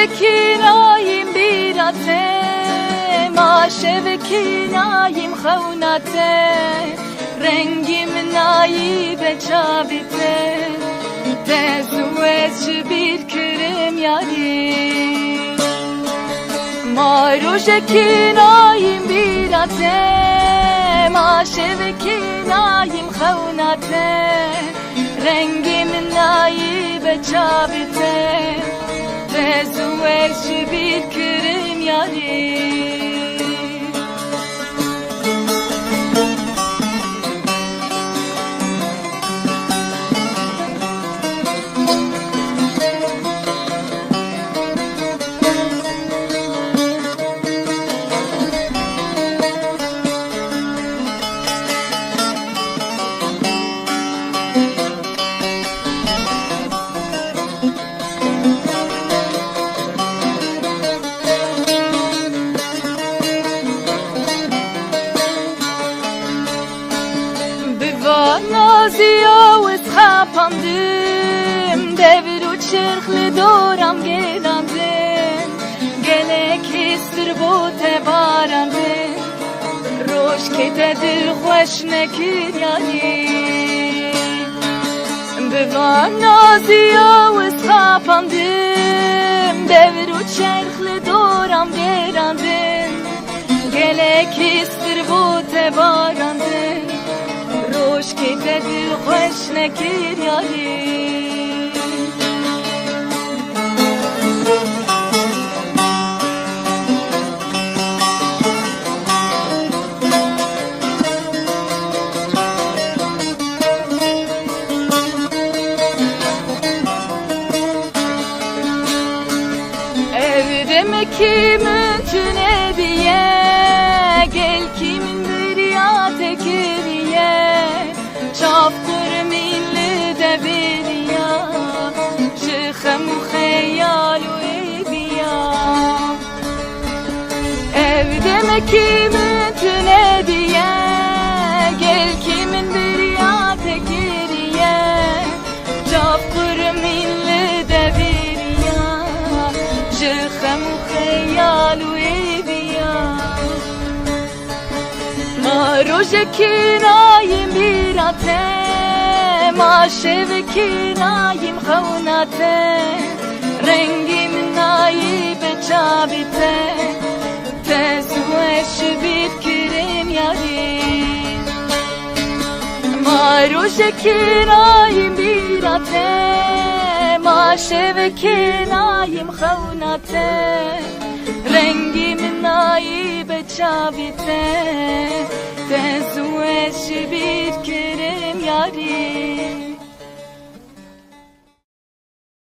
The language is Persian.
کناییم بیراته ماشه و کناییم خوناته رنگیم نایی به جاویته دزوز جبیر کرم یاری ما روش کناییم بیراته ماشه و کناییم خوناته رنگیم نایی به جاویته دزوز جبیر کرم یاری نازیا و خاپاندم devir u çırklı doram gelandım gelek istir bu tebarandım roş ketedir hoş nekir yani bevan naziya و خاپاندم devir u çırklı doram gelandım gelek istir bu tebarandım روش که دل خوش نکر یاری evde kimin tüne diye gel kimin derya tekeriye çaptır minli de biriya şıkhem u kheyal u ebiya evde kimin tüne diye gel kimin derya tekeriye çaptır minli de biriya şıkhem u kheyal u ebiya روش کناییم بیراته ماشه و کناییم خوناته رنگیم نایی به چابیته تزوش بیر کریم یاری ما روش کناییم بیراته ماشه و کناییم خوناته رنگیم نایی به چابیته تزوش بیر کرم یاری